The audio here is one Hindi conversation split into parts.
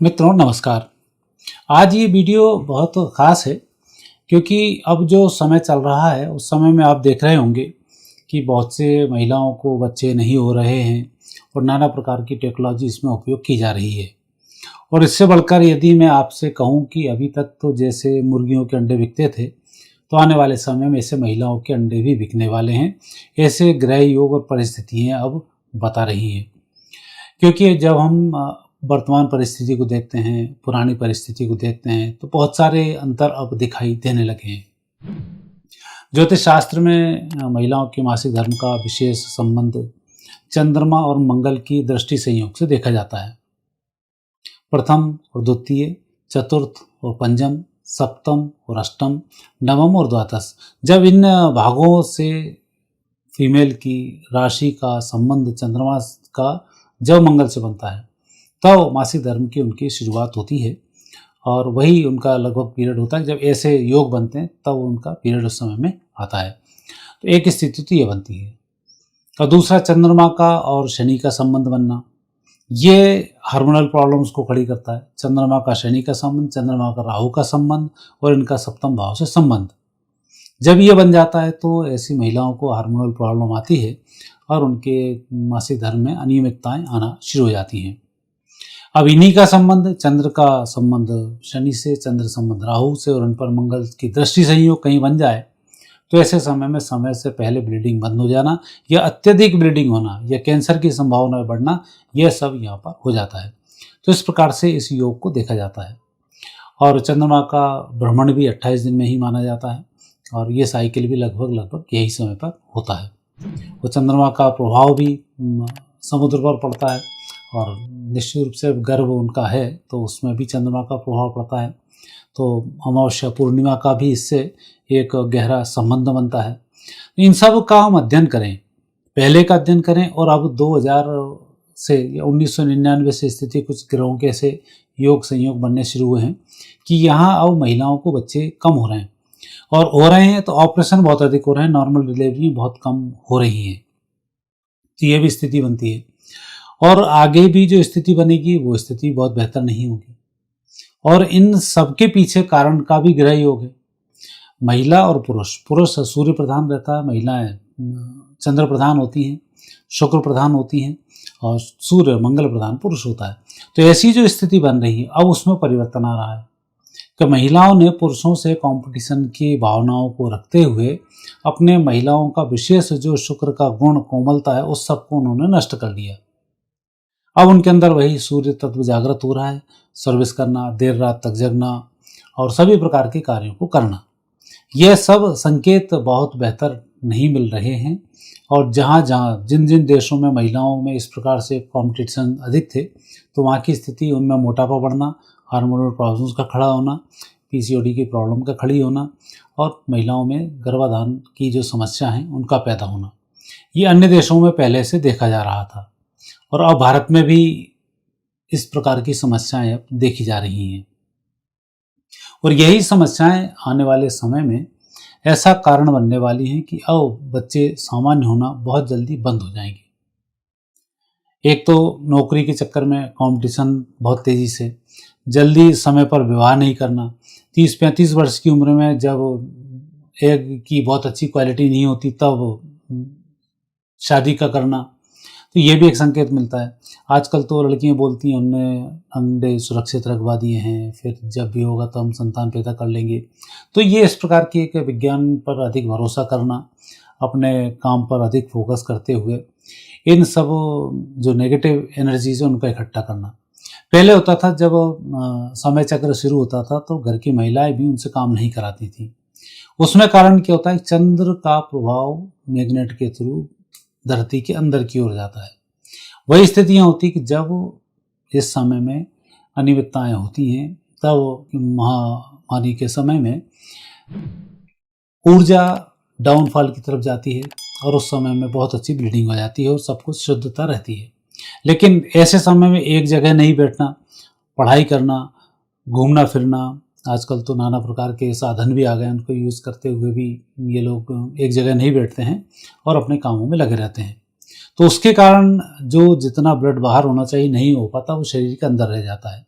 मित्रों नमस्कार। आज ये वीडियो बहुत ख़ास है क्योंकि अब जो समय चल रहा है उस समय में आप देख रहे होंगे कि बहुत से महिलाओं को बच्चे नहीं हो रहे हैं और नाना प्रकार की टेक्नोलॉजी इसमें उपयोग की जा रही है। और इससे बढ़कर यदि मैं आपसे कहूँ कि अभी तक तो जैसे मुर्गियों के अंडे बिकते थे तो आने वाले समय में ऐसे महिलाओं के अंडे भी बिकने वाले हैं। ऐसे ग्रह योग और परिस्थितियाँ अब बता रही हैं। क्योंकि जब हम वर्तमान परिस्थिति को देखते हैं, पुरानी परिस्थिति को देखते हैं तो बहुत सारे अंतर अब दिखाई देने लगे हैं। ज्योतिष शास्त्र में महिलाओं के मासिक धर्म का विशेष संबंध चंद्रमा और मंगल की दृष्टि संयोग से देखा जाता है। प्रथम और द्वितीय, चतुर्थ और पंचम, सप्तम और अष्टम, नवम और द्वादश, जब इन भागों से फीमेल की राशि का संबंध चंद्रमा का जब मंगल से बनता है तब मासिक धर्म की उनकी शुरुआत होती है। और वही उनका लगभग पीरियड होता है। जब ऐसे योग बनते हैं तब उनका पीरियड उस समय में आता है। तो एक स्थिति तो ये बनती है। और दूसरा, चंद्रमा का और शनि का संबंध बनना, ये हार्मोनल प्रॉब्लम्स को खड़ी करता है। चंद्रमा का शनि का संबंध, चंद्रमा का राहु का संबंध और इनका सप्तम भाव से संबंध जब ये बन जाता है तो ऐसी महिलाओं को हार्मोनल प्रॉब्लम आती है और उनके मासिक धर्म में अनियमितताएं आना शुरू हो जाती हैं। अब इन्हीं का संबंध, चंद्र का संबंध शनि से, चंद्र संबंध राहु से और उन पर मंगल की दृष्टि संयोग कहीं बन जाए तो ऐसे समय में समय से पहले ब्लीडिंग बंद हो जाना या अत्यधिक ब्लीडिंग होना या कैंसर की संभावना बढ़ना, यह सब यहाँ पर हो जाता है। तो इस प्रकार से इस योग को देखा जाता है। और चंद्रमा का भ्रमण भी 28 दिन में ही माना जाता है और ये साइकिल भी लगभग यही समय पर होता है। वो चंद्रमा का प्रभाव भी समुद्र पर पड़ता है और निश्चित रूप से गर्भ उनका है तो उसमें भी चंद्रमा का प्रभाव पड़ता है। तो अमावस्या पूर्णिमा का भी इससे एक गहरा संबंध बनता है। इन सब का हम अध्ययन करें, पहले का अध्ययन करें और अब 2000 से या 1999 से स्थिति कुछ ग्रहों के ऐसे योग संयोग बनने शुरू हुए हैं कि यहाँ अब महिलाओं को बच्चे कम हो रहे हैं और हो रहे हैं तो ऑपरेशन बहुत अधिक हो रहे हैं, नॉर्मल डिलीवरी बहुत कम हो रही है। तो ये भी स्थिति बनती है और आगे भी जो स्थिति बनेगी वो स्थिति बहुत बेहतर नहीं होगी। और इन सबके पीछे कारण का भी ग्रह योग है। महिला और पुरुष, पुरुष सूर्य प्रधान रहता है, महिलाएं चंद्र प्रधान होती हैं, शुक्र प्रधान होती हैं और सूर्य मंगल प्रधान पुरुष होता है। तो ऐसी जो स्थिति बन रही है अब उसमें परिवर्तन आ रहा है कि महिलाओं ने पुरुषों से कंपटीशन की भावनाओं को रखते हुए अपने महिलाओं का विशेष जो शुक्र का गुण कोमलता है उस सबको उन्होंने नष्ट कर दिया। अब उनके अंदर वही सूर्य तत्व जागृत हो रहा है, सर्विस करना, देर रात तक जगना और सभी प्रकार के कार्यों को करना। यह सब संकेत बहुत बेहतर नहीं मिल रहे हैं। और जहाँ जहाँ जिन जिन देशों में महिलाओं में इस प्रकार से कंपटीशन अधिक थे तो वहाँ की स्थिति, उनमें मोटापा बढ़ना, हार्मोनल प्रॉब्लम्स का खड़ा होना, पीसीओडी की प्रॉब्लम का खड़ी होना और महिलाओं में गर्भाधान की जो समस्या है उनका पैदा होना, ये अन्य देशों में पहले से देखा जा रहा था और अब भारत में भी इस प्रकार की समस्याएं अब देखी जा रही हैं। और यही समस्याएं आने वाले समय में ऐसा कारण बनने वाली हैं कि अब बच्चे सामान्य होना बहुत जल्दी बंद हो जाएंगे। एक तो नौकरी के चक्कर में कंपटीशन बहुत तेज़ी से, जल्दी समय पर विवाह नहीं करना, 30-35 वर्ष की उम्र में जब एक की बहुत अच्छी क्वालिटी नहीं होती तब शादी का करना, तो ये भी एक संकेत मिलता है। आजकल तो लड़कियां बोलती हैं हमने अंडे सुरक्षित रखवा दिए हैं, फिर जब भी होगा तो हम संतान पैदा कर लेंगे। तो ये इस प्रकार की एक विज्ञान पर अधिक भरोसा करना, अपने काम पर अधिक फोकस करते हुए इन सब जो नेगेटिव एनर्जीज है उनका इकट्ठा करना। पहले होता था जब समय चक्र शुरू होता था तो घर की महिलाएं भी उनसे काम नहीं कराती थी। उसमें कारण क्या होता है, चंद्र का प्रभाव मैग्नेट के थ्रू धरती के अंदर की ओर जाता है। वही स्थितियां होती कि जब इस समय में अनियमितताएं होती हैं तब महामारी के समय में ऊर्जा डाउनफॉल की तरफ जाती है और उस समय में बहुत अच्छी ब्लीडिंग हो जाती है और सब कुछ शुद्धता रहती है। लेकिन ऐसे समय में एक जगह नहीं बैठना, पढ़ाई करना, घूमना फिरना, आजकल तो नाना प्रकार के साधन भी आ गए, उनको यूज़ करते हुए भी ये लोग एक जगह नहीं बैठते हैं और अपने कामों में लगे रहते हैं। तो उसके कारण जो जितना ब्लड बाहर होना चाहिए नहीं हो पाता, वो शरीर के अंदर रह जाता है।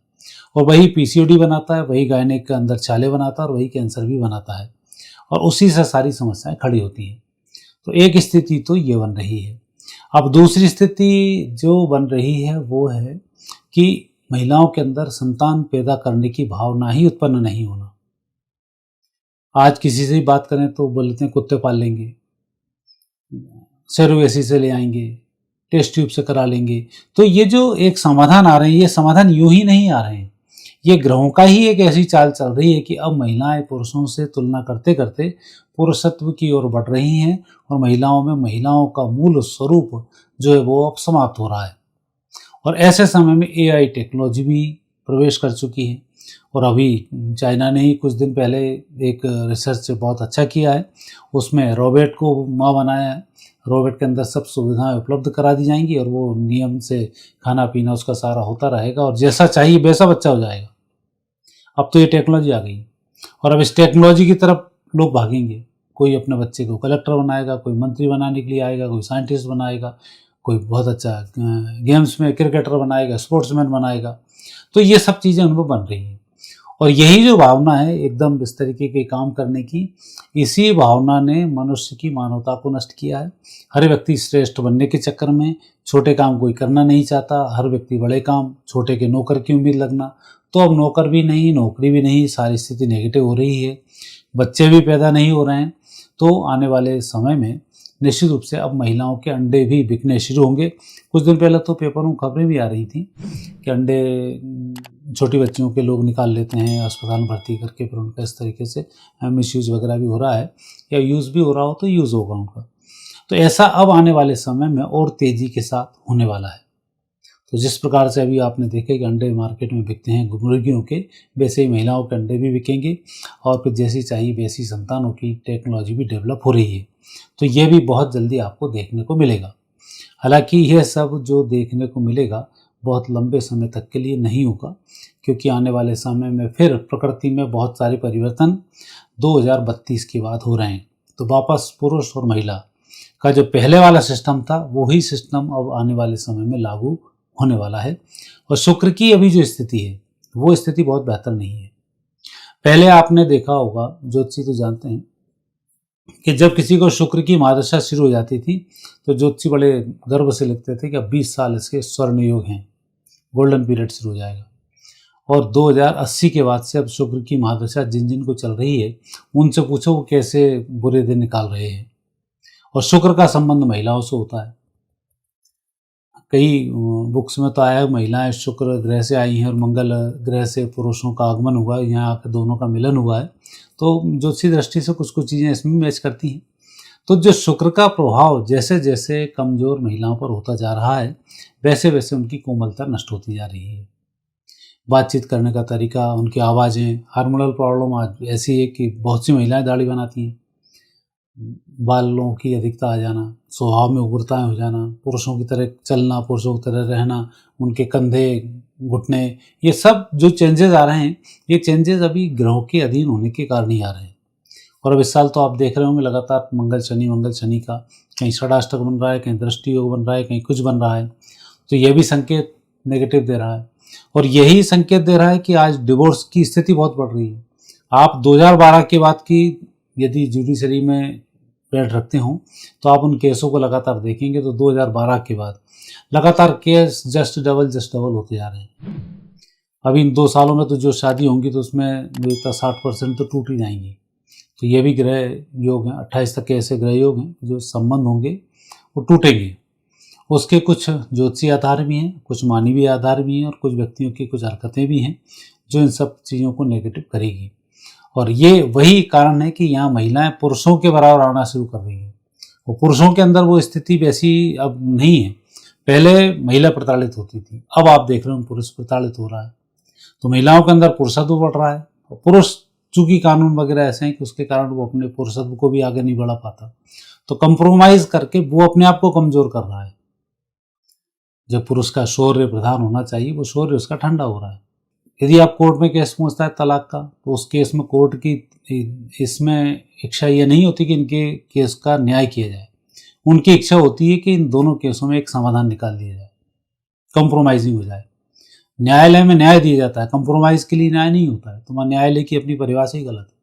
और वही पीसीओडी बनाता है, वही गायनेक के अंदर छाले बनाता है और वही कैंसर भी बनाता है, और उसी से सारी समस्याएं खड़ी होती हैं। तो एक स्थिति तो ये बन रही है। अब दूसरी स्थिति जो बन रही है वो है कि महिलाओं के अंदर संतान पैदा करने की भावना ही उत्पन्न नहीं होना। आज किसी से ही बात करें तो बोलते हैं कुत्ते पाल लेंगे, सरोगेसी से ले आएंगे, टेस्ट ट्यूब से करा लेंगे। तो ये जो एक समाधान आ रहे हैं, ये समाधान यूं ही नहीं आ रहे हैं, ये ग्रहों का ही एक ऐसी चाल चल रही है कि अब महिलाएं पुरुषों से तुलना करते करते पुरुषत्व की ओर बढ़ रही हैं, और महिलाओं में महिलाओं का मूल स्वरूप जो है वो अब समाप्त हो रहा है। और ऐसे समय में एआई टेक्नोलॉजी भी प्रवेश कर चुकी है, और अभी चाइना ने ही कुछ दिन पहले एक रिसर्च बहुत अच्छा किया है, उसमें रोबोट को माँ बनाया है। रोबोट के अंदर सब सुविधाएं उपलब्ध करा दी जाएंगी और वो नियम से खाना पीना उसका सारा होता रहेगा, और जैसा चाहिए वैसा बच्चा हो जाएगा। अब तो ये टेक्नोलॉजी आ गई, और अब इस टेक्नोलॉजी की तरफ लोग भागेंगे। कोई अपने बच्चे को कलेक्टर बनाएगा, कोई मंत्री बनाने के लिए आएगा, कोई साइंटिस्ट बनाएगा, कोई बहुत अच्छा गेम्स में क्रिकेटर बनाएगा, स्पोर्ट्समैन बनाएगा। तो ये सब चीज़ें उनको बन रही हैं, और यही जो भावना है एकदम इस तरीके के काम करने की, इसी भावना ने मनुष्य की मानवता को नष्ट किया है। हर व्यक्ति श्रेष्ठ बनने के चक्कर में छोटे काम कोई करना नहीं चाहता, हर व्यक्ति बड़े काम, छोटे के नौकर की उम्मीद लगना। तो अब नौकर भी नहीं, नौकरी भी नहीं, सारी स्थिति नेगेटिव हो रही है, बच्चे भी पैदा नहीं हो रहे हैं। तो आने वाले समय में निश्चित रूप से अब महिलाओं के अंडे भी बिकने शुरू होंगे। कुछ दिन पहले तो पेपरों में खबरें भी आ रही थी कि अंडे छोटी बच्चियों के लोग निकाल लेते हैं अस्पताल में भर्ती करके, फिर उनका इस तरीके से मिसयूज वगैरह भी हो रहा है, या यूज़ भी हो रहा हो तो यूज़ होगा उनका। तो ऐसा अब आने वाले समय में और तेज़ी के साथ होने वाला है। तो जिस प्रकार से अभी आपने देखे कि अंडे मार्केट में बिकते हैं मुर्गियों के, वैसे ही महिलाओं के अंडे भी बिकेंगे, और फिर जैसी चाहिए वैसी संतानों की टेक्नोलॉजी भी डेवलप हो रही है। तो ये भी बहुत जल्दी आपको देखने को मिलेगा। हालांकि यह सब जो देखने को मिलेगा बहुत लंबे समय तक के लिए नहीं होगा, क्योंकि आने वाले समय में फिर प्रकृति में बहुत सारे परिवर्तन 2032 के बाद हो रहे हैं। तो वापस पुरुष और महिला का जो पहले वाला सिस्टम था वही सिस्टम अब आने वाले समय में लागू होने वाला है। और शुक्र की अभी जो स्थिति है वो स्थिति बहुत बेहतर नहीं है। पहले आपने देखा होगा, ज्योतिषी तो जानते हैं कि जब किसी को शुक्र की महादशा शुरू हो जाती थी तो ज्योतिषी बड़े गर्व से लिखते थे कि अब 20 साल इसके स्वर्ण योग हैं, गोल्डन पीरियड शुरू हो जाएगा। और 2080 के बाद से अब शुक्र की महादशा जिन जिन को चल रही है उनसे पूछो वो कैसे बुरे दिन निकाल रहे हैं। और शुक्र का संबंध महिलाओं से होता है। कई बुक्स में तो आया है महिलाएं शुक्र ग्रह से आई हैं और मंगल ग्रह से पुरुषों का आगमन हुआ है, यहाँ आकर दोनों का मिलन हुआ है। तो ज्योतिषी दृष्टि से कुछ कुछ चीज़ें इसमें मैच करती हैं। तो जो शुक्र का प्रभाव जैसे जैसे कमज़ोर महिलाओं पर होता जा रहा है वैसे वैसे उनकी कोमलता नष्ट होती जा रही है। बातचीत करने का तरीका, उनकी आवाज़ें, हार्मोनल प्रॉब्लम आज ऐसी है कि बहुत सी महिलाएं दाढ़ी बनाती हैं, बालों की अधिकता आ जाना, स्वभाव में उग्रताएं हो जाना, पुरुषों की तरह चलना, पुरुषों की तरह रहना, उनके कंधे, घुटने, ये सब जो चेंजेस आ रहे हैं ये चेंजेस अभी ग्रहों के अधीन होने के कारण ही आ रहे हैं। और अब इस साल तो आप देख रहे होंगे लगातार मंगल शनि का कहीं षडाष्टक बन रहा है, कहीं दृष्टि योग बन रहा है, कहीं कुछ बन रहा है। तो यह भी संकेत नेगेटिव दे रहा है, और यही संकेत दे रहा है कि आज डिवोर्स की स्थिति बहुत बढ़ रही है। आप 2012 के बाद की यदि जुडिशरी में पैर रखते हों तो आप उन केसों को लगातार देखेंगे तो 2012 के बाद लगातार केस जस्ट डबल होते जा रहे हैं। अभी इन 2 सालों में तो जो शादी होंगी तो उसमें मुझे 60% तो टूट ही जाएंगी। तो ये भी ग्रह योग हैं, 28 तक के ऐसे ग्रह योग हैं जो संबंध होंगे वो टूटेंगे। उसके कुछ ज्योतिषीय आधार भी हैं, कुछ मानवीय आधार भी हैं, और कुछ व्यक्तियों की कुछ हरकतें भी हैं जो इन सब चीज़ों को नेगेटिव करेगी। और ये वही कारण है कि यहाँ महिलाएं पुरुषों के बराबर आना शुरू कर रही हैं, और पुरुषों के अंदर वो स्थिति वैसी अब नहीं है। पहले महिला प्रताड़ित होती थी, अब आप देख रहे हो पुरुष प्रताड़ित हो रहा है। तो महिलाओं के अंदर पुरुषत्व बढ़ रहा है, और पुरुष चूंकि कानून वगैरह ऐसे हैं कि उसके कारण वो अपने पुरुषत्व को भी आगे नहीं बढ़ा पाता, तो कंप्रोमाइज करके वो अपने आप को कमजोर कर रहा है। जब पुरुष का शौर्य प्रधान होना चाहिए वो शौर्य उसका ठंडा हो रहा है। यदि आप कोर्ट में केस पहुंचता है तलाक का तो उस केस में कोर्ट की इसमें इच्छा ये नहीं होती कि इनके केस का न्याय किया जाए, उनकी इच्छा होती है कि इन दोनों केसों में एक समाधान निकाल दिया जाए, कंप्रोमाइजिंग हो जाए। न्यायालय में न्याय दिया जाता है, कंप्रोमाइज़ के लिए न्याय नहीं होता है। तो न्यायालय की अपनी परिभाषा ही गलत है।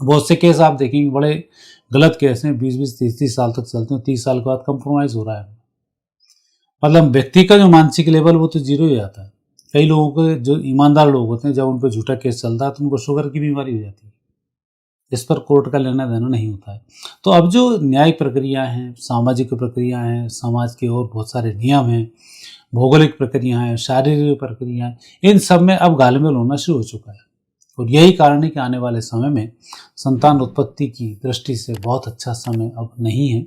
बहुत से केस आप देखेंगे बड़े गलत केस हैं, 20-20, 30-30 साल तक चलते हैं, 30 साल के बाद कंप्रोमाइज़ हो रहा है। मतलब व्यक्ति का जो मानसिक लेवल वो तो जीरो ही आता है। कई लोगों के जो ईमानदार लोग होते हैं, जब उन पर झूठा केस चलता है तो उनको शुगर की बीमारी हो जाती है। इस पर कोर्ट का लेना देना नहीं होता है। तो अब जो न्यायिक प्रक्रिया हैं, सामाजिक प्रक्रिया हैं, समाज के और बहुत सारे नियम हैं, भौगोलिक प्रक्रिया हैं, शारीरिक प्रक्रिया हैं, इन सब में अब घालमेल होना शुरू हो चुका है। और यही कारण है कि आने वाले समय में संतान उत्पत्ति की दृष्टि से बहुत अच्छा समय अब नहीं है।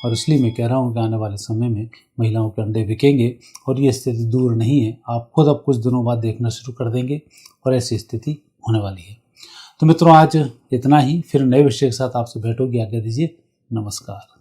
और इसलिए मैं कह रहा हूँ कि आने वाले समय में महिलाओं के अंडे बिकेंगे और ये स्थिति दूर नहीं है। आप खुद अब कुछ दिनों बाद देखना शुरू कर देंगे और ऐसी स्थिति होने वाली है। तो मित्रों, आज इतना ही। फिर नए विषय के साथ आपसे भेंट होगी। आज्ञा दीजिए। नमस्कार।